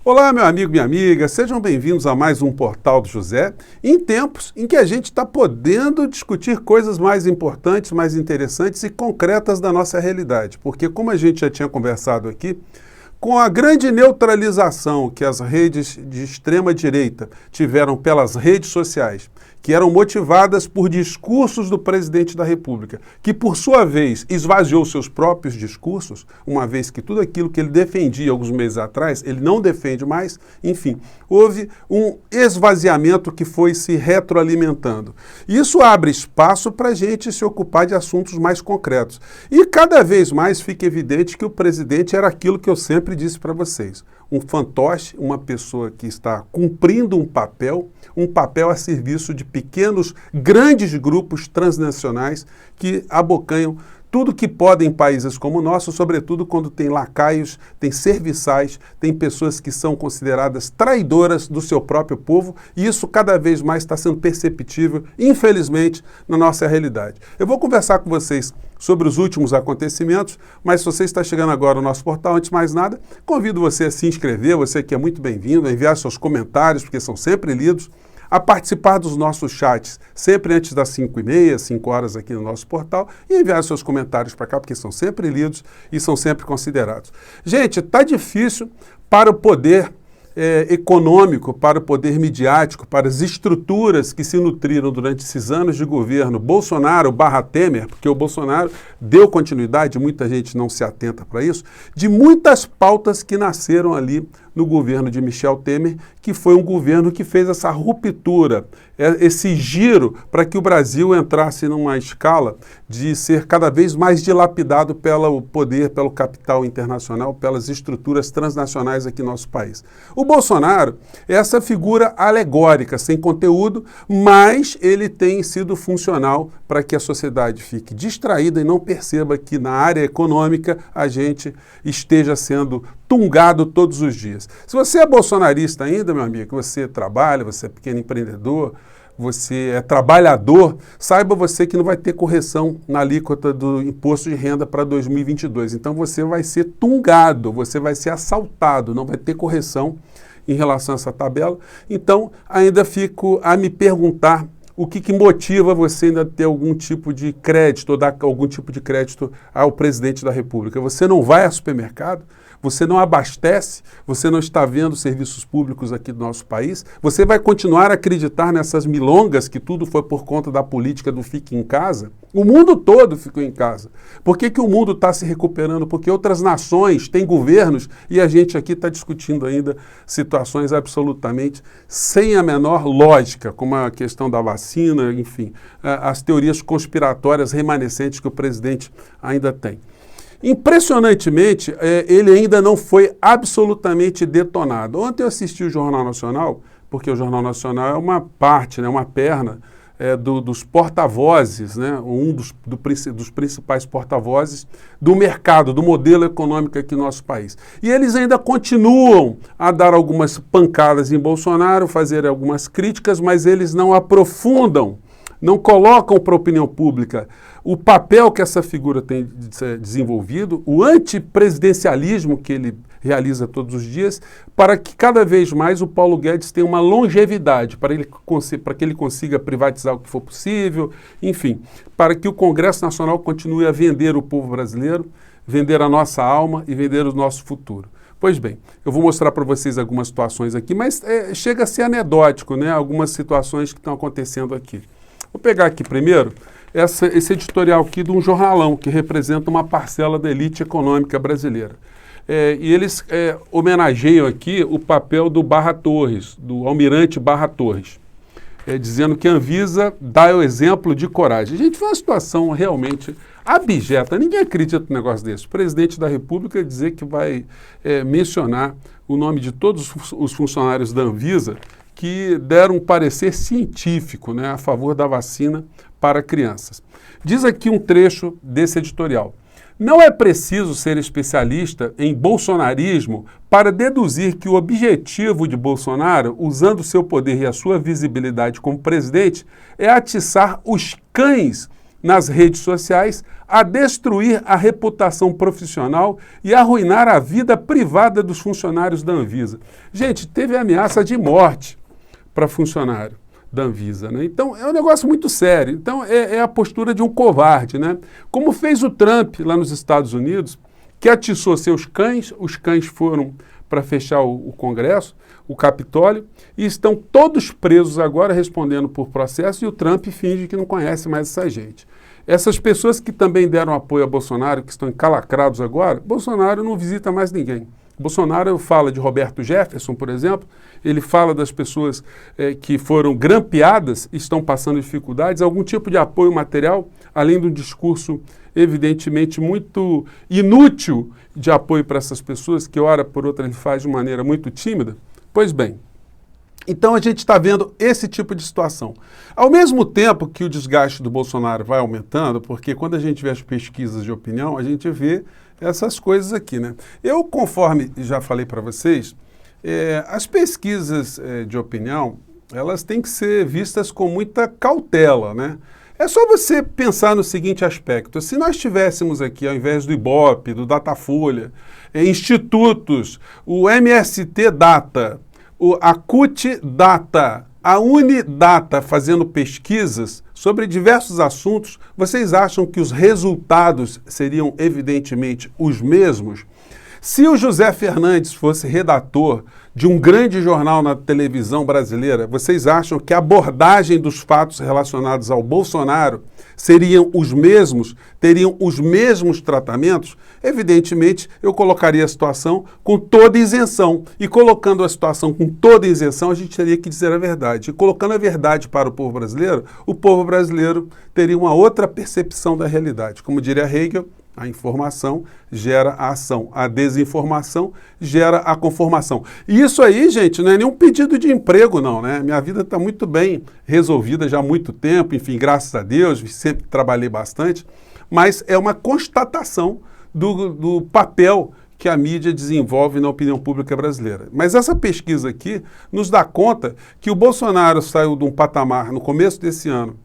Olá, meu amigo, minha amiga, sejam bem-vindos a mais um Portal do José, em tempos em que a gente está podendo discutir coisas mais importantes, mais interessantes e concretas da nossa realidade. Porque, como a gente já tinha conversado aqui, com a grande neutralização que as redes de extrema-direita tiveram pelas redes sociais, que eram motivadas por discursos do presidente da República, que por sua vez esvaziou seus próprios discursos, uma vez que tudo aquilo que ele defendia alguns meses atrás, ele não defende mais, enfim, houve um esvaziamento que foi se retroalimentando. Isso abre espaço para a gente se ocupar de assuntos mais concretos. E cada vez mais fica evidente que o presidente era aquilo que eu sempre disse para vocês, um fantoche, uma pessoa que está cumprindo um papel a serviço de pequenos, grandes grupos transnacionais que abocanham tudo que podem em países como o nosso, sobretudo quando tem lacaios, tem serviçais, tem pessoas que são consideradas traidoras do seu próprio povo, e isso cada vez mais está sendo perceptível, infelizmente, na nossa realidade. Eu vou conversar com vocês sobre os últimos acontecimentos, mas se você está chegando agora no nosso portal, antes de mais nada, convido você a se inscrever, você que é muito bem-vindo, a enviar seus comentários, porque são sempre lidos, a participar dos nossos chats, sempre antes das 5h30, 5 horas aqui no nosso portal, e enviar seus comentários para cá, porque são sempre lidos e são sempre considerados. Gente, está difícil para o poder econômico, para o poder midiático, para as estruturas que se nutriram durante esses anos de governo Bolsonaro/Temer, porque o Bolsonaro deu continuidade, muita gente não se atenta para isso, de muitas pautas que nasceram ali no governo de Michel Temer, que foi um governo que fez essa ruptura, esse giro para que o Brasil entrasse numa escala de ser cada vez mais dilapidado pelo poder, pelo capital internacional, pelas estruturas transnacionais aqui no nosso país. O Bolsonaro é essa figura alegórica, sem conteúdo, mas ele tem sido funcional para que a sociedade fique distraída e não perceba que na área econômica a gente esteja sendo tungado todos os dias. Se você é bolsonarista ainda, meu amigo, você trabalha, você é pequeno empreendedor, você é trabalhador, saiba você que não vai ter correção na alíquota do imposto de renda para 2022. Então você vai ser tungado, você vai ser assaltado, não vai ter correção em relação a essa tabela. Então ainda fico a me perguntar o que motiva você ainda ter algum tipo de crédito, ou dar algum tipo de crédito ao presidente da República. Você não vai ao supermercado? Você não abastece? Você não está vendo serviços públicos aqui do nosso país? Você vai continuar a acreditar nessas milongas que tudo foi por conta da política do fique em casa? O mundo todo ficou em casa. Por que o mundo está se recuperando? Porque outras nações têm governos e a gente aqui está discutindo ainda situações absolutamente sem a menor lógica, como a questão da vacina, enfim, as teorias conspiratórias remanescentes que o presidente ainda tem. Impressionantemente, ele ainda não foi absolutamente detonado. Ontem eu assisti o Jornal Nacional, porque o Jornal Nacional é uma parte, né, uma perna dos porta-vozes, né, dos principais porta-vozes do mercado, do modelo econômico aqui no nosso país. E eles ainda continuam a dar algumas pancadas em Bolsonaro, fazer algumas críticas, mas eles não aprofundam, não colocam para a opinião pública o papel que essa figura tem desenvolvido, o antipresidencialismo que ele realiza todos os dias, para que cada vez mais o Paulo Guedes tenha uma longevidade, para que ele consiga privatizar o que for possível, enfim, para que o Congresso Nacional continue a vender o povo brasileiro, vender a nossa alma e vender o nosso futuro. Pois bem, eu vou mostrar para vocês algumas situações aqui, mas chega a ser anedótico, né? Algumas situações que estão acontecendo aqui. Vou pegar aqui primeiro esse editorial aqui de um jornalão que representa uma parcela da elite econômica brasileira. E eles homenageiam aqui o papel do Barra Torres, do almirante Barra Torres, dizendo que a Anvisa dá o exemplo de coragem. Gente, foi uma situação realmente abjeta. Ninguém acredita num negócio desse. O presidente da República dizer que vai mencionar o nome de todos os funcionários da Anvisa que deram um parecer científico, né, a favor da vacina para crianças. Diz aqui um trecho desse editorial. Não é preciso ser especialista em bolsonarismo para deduzir que o objetivo de Bolsonaro, usando seu poder e a sua visibilidade como presidente, é atiçar os cães nas redes sociais a destruir a reputação profissional e arruinar a vida privada dos funcionários da Anvisa. Gente, teve ameaça de morte para funcionário da Anvisa, né? Então, é um negócio muito sério. Então, é a postura de um covarde, né? Como fez o Trump lá nos Estados Unidos, que atiçou seus cães, os cães foram para fechar o Congresso, o Capitólio, e estão todos presos agora respondendo por processo, e o Trump finge que não conhece mais essa gente. Essas pessoas que também deram apoio a Bolsonaro, que estão encalacrados agora, Bolsonaro não visita mais ninguém. Bolsonaro fala de Roberto Jefferson, por exemplo, ele fala das pessoas que foram grampeadas, estão passando dificuldades, algum tipo de apoio material, além do discurso evidentemente muito inútil de apoio para essas pessoas, que hora por outra ele faz de maneira muito tímida. Pois bem, então a gente está vendo esse tipo de situação. Ao mesmo tempo que o desgaste do Bolsonaro vai aumentando, porque quando a gente vê as pesquisas de opinião, a gente vê essas coisas aqui, né? Eu, conforme já falei para vocês, as pesquisas de opinião, elas têm que ser vistas com muita cautela, né? É só você pensar no seguinte aspecto: se nós tivéssemos aqui, ao invés do Ibope, do Datafolha, institutos, o MST Data, a CUT Data, a Unidata fazendo pesquisas sobre diversos assuntos, vocês acham que os resultados seriam evidentemente os mesmos? Se o José Fernandes fosse redator de um grande jornal na televisão brasileira, vocês acham que a abordagem dos fatos relacionados ao Bolsonaro seriam os mesmos, teriam os mesmos tratamentos? Evidentemente, eu colocaria a situação com toda isenção. E colocando a situação com toda isenção, a gente teria que dizer a verdade. E colocando a verdade para o povo brasileiro teria uma outra percepção da realidade. Como diria Hegel, a informação gera a ação, a desinformação gera a conformação. E isso aí, gente, não é nenhum pedido de emprego, não, né? Minha vida está muito bem resolvida já há muito tempo, enfim, graças a Deus, sempre trabalhei bastante, mas é uma constatação do papel que a mídia desenvolve na opinião pública brasileira. Mas essa pesquisa aqui nos dá conta que o Bolsonaro saiu de um patamar, no começo desse ano,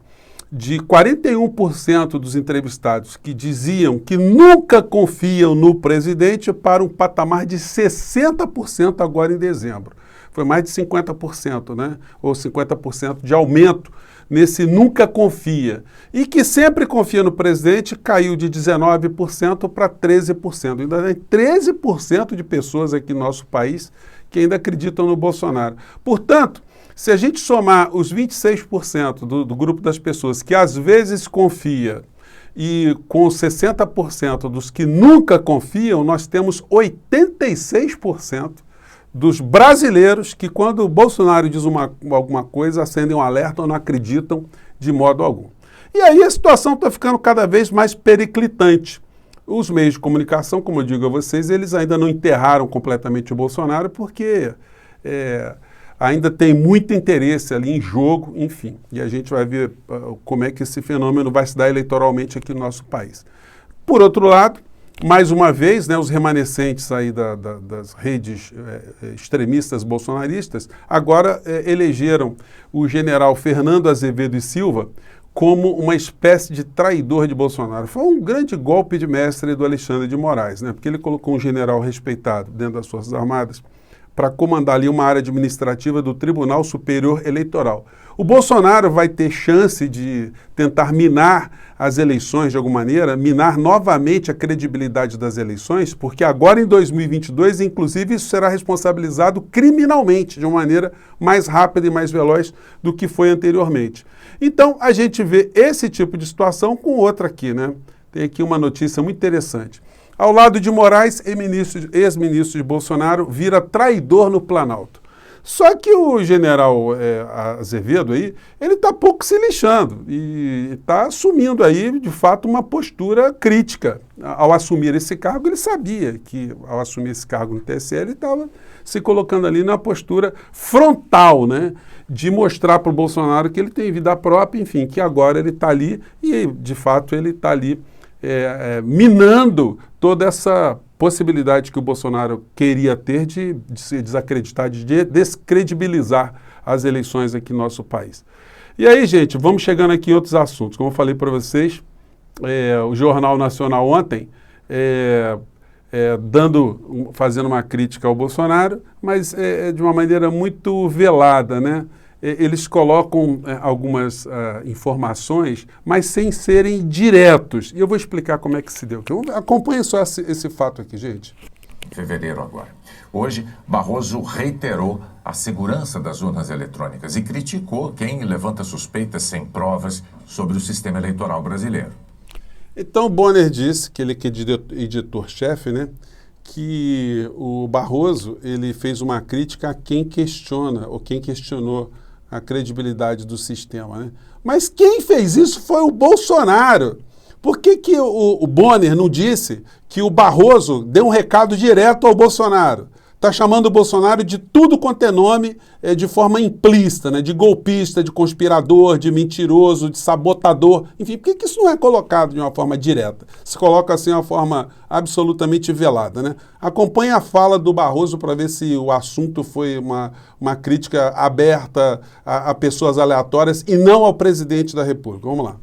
de 41% dos entrevistados que diziam que nunca confiam no presidente para um patamar de 60% agora em dezembro. Foi mais de 50%, né? Ou 50% de aumento nesse nunca confia. E que sempre confia no presidente caiu de 19% para 13%. Ainda tem 13% de pessoas aqui no nosso país que ainda acreditam no Bolsonaro. Portanto, se a gente somar os 26% do grupo das pessoas que às vezes confia e com os 60% dos que nunca confiam, nós temos 86% dos brasileiros que, quando o Bolsonaro diz alguma coisa, acendem um alerta ou não acreditam de modo algum. E aí a situação está ficando cada vez mais periclitante. Os meios de comunicação, como eu digo a vocês, eles ainda não enterraram completamente o Bolsonaro, porque ainda tem muito interesse ali em jogo, enfim. E a gente vai ver como é que esse fenômeno vai se dar eleitoralmente aqui no nosso país. Por outro lado, mais uma vez, né, os remanescentes aí das redes extremistas bolsonaristas agora elegeram o general Fernando Azevedo e Silva como uma espécie de traidor de Bolsonaro. Foi um grande golpe de mestre do Alexandre de Moraes, né, porque ele colocou um general respeitado dentro das Forças Armadas para comandar ali uma área administrativa do Tribunal Superior Eleitoral. O Bolsonaro vai ter chance de tentar minar as eleições de alguma maneira, minar novamente a credibilidade das eleições, porque agora em 2022, inclusive, isso será responsabilizado criminalmente, de uma maneira mais rápida e mais veloz do que foi anteriormente. Então, a gente vê esse tipo de situação com outra aqui, né? Tem aqui uma notícia muito interessante. Ao lado de Moraes, ex-ministro de Bolsonaro vira traidor no Planalto. Só que o general Azevedo aí, ele está pouco se lixando e está assumindo aí, de fato, uma postura crítica. Ao assumir esse cargo, ele sabia que, ao assumir esse cargo no TSE, ele estava se colocando ali numa postura frontal, né? De mostrar para o Bolsonaro que ele tem vida própria, enfim, que agora ele está ali e, de fato, ele está ali minando toda essa possibilidade que o Bolsonaro queria ter de se desacreditar, de descredibilizar as eleições aqui no nosso país. E aí, gente, vamos chegando aqui em outros assuntos. Como eu falei para vocês, o Jornal Nacional ontem, fazendo uma crítica ao Bolsonaro, mas de uma maneira muito velada, né? Eles colocam algumas informações, mas sem serem diretos. E eu vou explicar como é que se deu. Acompanhe só esse fato aqui, gente. Em fevereiro agora. Hoje, Barroso reiterou a segurança das urnas eletrônicas e criticou quem levanta suspeitas sem provas sobre o sistema eleitoral brasileiro. Então, o Bonner disse, que ele que é editor-chefe, né, que o Barroso ele fez uma crítica a quem questiona, ou quem questionou a credibilidade do sistema, né? Mas quem fez isso foi o Bolsonaro. Por que o Bonner não disse que o Barroso deu um recado direto ao Bolsonaro? Está chamando o Bolsonaro de tudo quanto é nome de forma implícita, né? De golpista, de conspirador, de mentiroso, de sabotador. Enfim, por que isso não é colocado de uma forma direta? Se coloca assim de uma forma absolutamente velada, né? Acompanhe a fala do Barroso para ver se o assunto foi uma crítica aberta a pessoas aleatórias e não ao presidente da República. Vamos lá.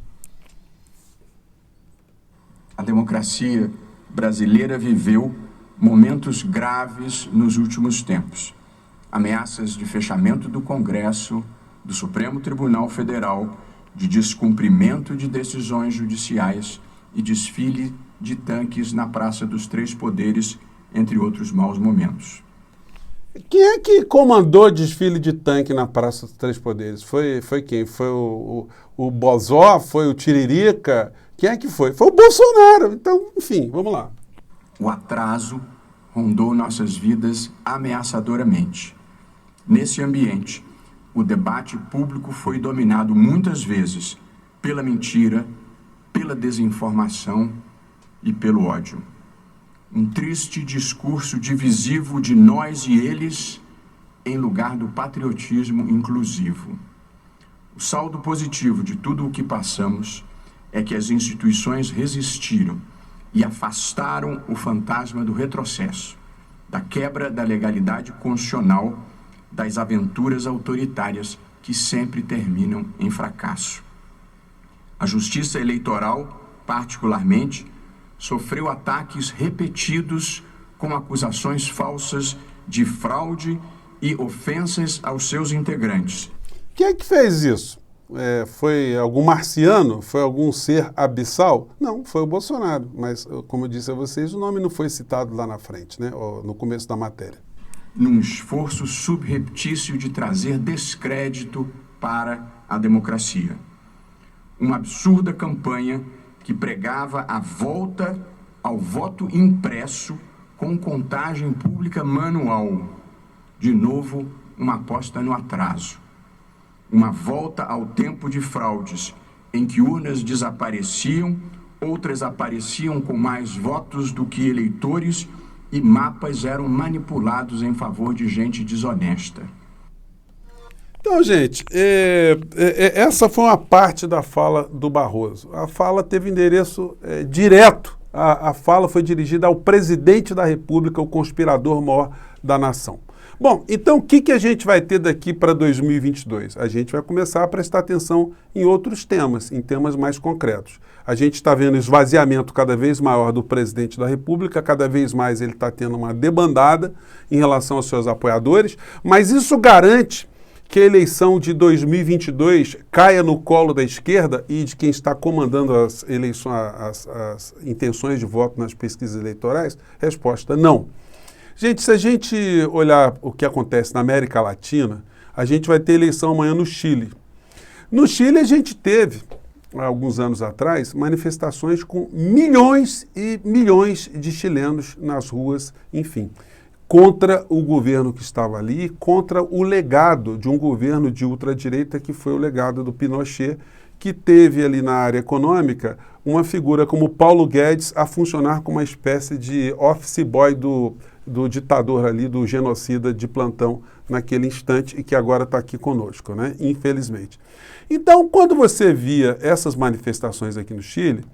A democracia brasileira viveu momentos graves nos últimos tempos. Ameaças de fechamento do Congresso, do Supremo Tribunal Federal, de descumprimento de decisões judiciais e desfile de tanques na Praça dos Três Poderes, entre outros maus momentos. Quem é que comandou desfile de tanque na Praça dos Três Poderes? Foi quem? Foi o Bozó? Foi o Tiririca? Quem é que foi? Foi o Bolsonaro. Então, enfim, vamos lá. O atraso rondou nossas vidas ameaçadoramente. Nesse ambiente, o debate público foi dominado muitas vezes pela mentira, pela desinformação e pelo ódio. Um triste discurso divisivo de nós e eles em lugar do patriotismo inclusivo. O saldo positivo de tudo o que passamos é que as instituições resistiram e afastaram o fantasma do retrocesso, da quebra da legalidade constitucional, das aventuras autoritárias que sempre terminam em fracasso. A Justiça Eleitoral, particularmente, sofreu ataques repetidos com acusações falsas de fraude e ofensas aos seus integrantes. Quem é que fez isso? Foi algum marciano? Foi algum ser abissal? Não, foi o Bolsonaro. Mas, como eu disse a vocês, o nome não foi citado lá na frente, né? No começo da matéria. Num esforço subreptício de trazer descrédito para a democracia. Uma absurda campanha que pregava a volta ao voto impresso com contagem pública manual. De novo, uma aposta no atraso. Uma volta ao tempo de fraudes, em que urnas desapareciam, outras apareciam com mais votos do que eleitores e mapas eram manipulados em favor de gente desonesta. Então, gente, essa foi uma parte da fala do Barroso. A fala teve endereço direto. A fala foi dirigida ao presidente da República, o conspirador maior da nação. Bom, então o que a gente vai ter daqui para 2022? A gente vai começar a prestar atenção em outros temas, em temas mais concretos. A gente está vendo esvaziamento cada vez maior do presidente da República, cada vez mais ele está tendo uma debandada em relação aos seus apoiadores, mas isso garante que a eleição de 2022 caia no colo da esquerda e de quem está comandando as eleições, as intenções de voto nas pesquisas eleitorais? Resposta: não. Gente, se a gente olhar o que acontece na América Latina, a gente vai ter eleição amanhã no Chile. No Chile a gente teve, há alguns anos atrás, manifestações com milhões e milhões de chilenos nas ruas, enfim, contra o governo que estava ali, contra o legado de um governo de ultradireita que foi o legado do Pinochet, que teve ali na área econômica uma figura como Paulo Guedes a funcionar como uma espécie de office boy do ditador ali, do genocida de plantão naquele instante e que agora está aqui conosco, né? Infelizmente. Então, quando você via essas manifestações aqui no Chile,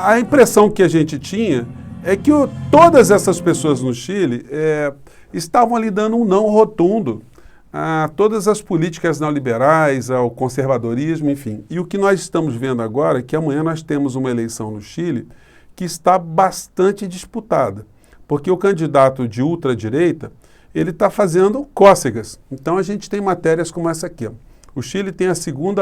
a impressão que a gente tinha é que todas essas pessoas no Chile estavam ali dando um não rotundo a todas as políticas neoliberais, ao conservadorismo, enfim. E o que nós estamos vendo agora é que amanhã nós temos uma eleição no Chile que está bastante disputada, porque o candidato de ultradireita, ele está fazendo cócegas. Então a gente tem matérias como essa aqui. O Chile tem a segundo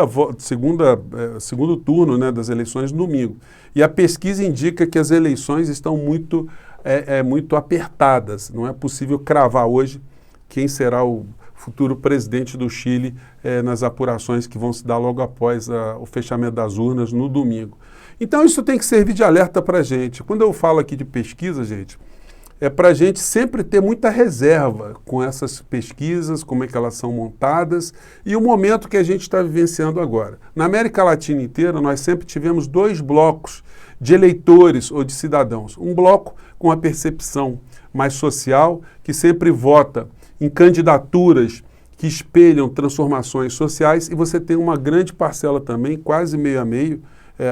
turno, né, das eleições no domingo. E a pesquisa indica que as eleições estão muito apertadas. Não é possível cravar hoje quem será o futuro presidente do Chile nas apurações que vão se dar logo após o fechamento das urnas no domingo. Então isso tem que servir de alerta para a gente. Quando eu falo aqui de pesquisa, gente, é para a gente sempre ter muita reserva com essas pesquisas, como é que elas são montadas e o momento que a gente está vivenciando agora. Na América Latina inteira, nós sempre tivemos dois blocos de eleitores ou de cidadãos. Um bloco com a percepção mais social, que sempre vota em candidaturas que espelham transformações sociais, e você tem uma grande parcela também, quase meio a meio,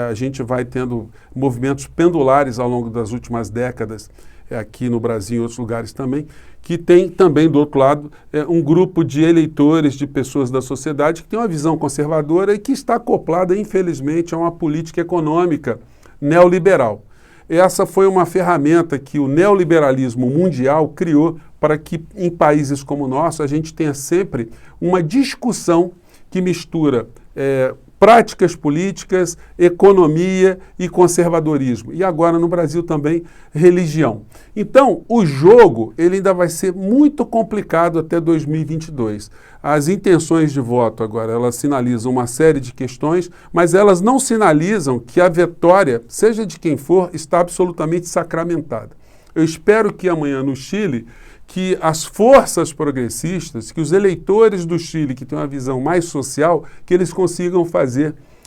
a gente vai tendo movimentos pendulares ao longo das últimas décadas, aqui no Brasil e em outros lugares também, que tem também, do outro lado, um grupo de eleitores, de pessoas da sociedade que tem uma visão conservadora e que está acoplada, infelizmente, a uma política econômica neoliberal. Essa foi uma ferramenta que o neoliberalismo mundial criou para que, em países como o nosso, a gente tenha sempre uma discussão que mistura práticas políticas, economia e conservadorismo. E agora no Brasil também religião. Então o jogo ele ainda vai ser muito complicado até 2022. As intenções de voto agora elas sinalizam uma série de questões, mas elas não sinalizam que a vitória, seja de quem for, está absolutamente sacramentada. Eu espero que amanhã no Chile que as forças progressistas, que os eleitores do Chile, que têm uma visão mais social, que eles consigam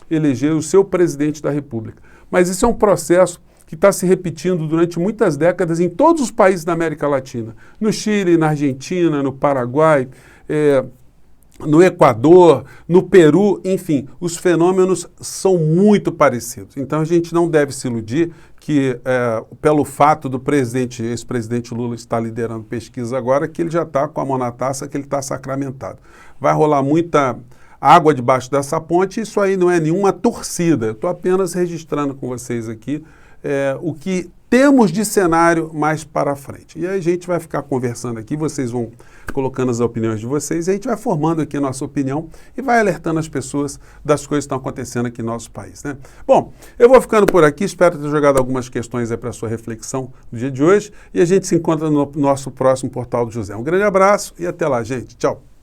eleger o seu presidente da República. Mas isso é um processo que está se repetindo durante muitas décadas em todos os países da América Latina. No Chile, na Argentina, no Paraguai, no Equador, no Peru, enfim, os fenômenos são muito parecidos. Então a gente não deve se iludir que pelo fato do ex-presidente Lula estar liderando pesquisa agora, que ele já está com a mão na taça, que ele está sacramentado. Vai rolar muita água debaixo dessa ponte, isso aí não é nenhuma torcida. Eu estou apenas registrando com vocês aqui o que temos de cenário mais para frente. E aí a gente vai ficar conversando aqui, vocês vão colocando as opiniões de vocês, e a gente vai formando aqui a nossa opinião e vai alertando as pessoas das coisas que estão acontecendo aqui no nosso país, né? Bom, eu vou ficando por aqui, espero ter jogado algumas questões aí para a sua reflexão no dia de hoje, e a gente se encontra no nosso próximo Portal do José. Um grande abraço e até lá, gente. Tchau!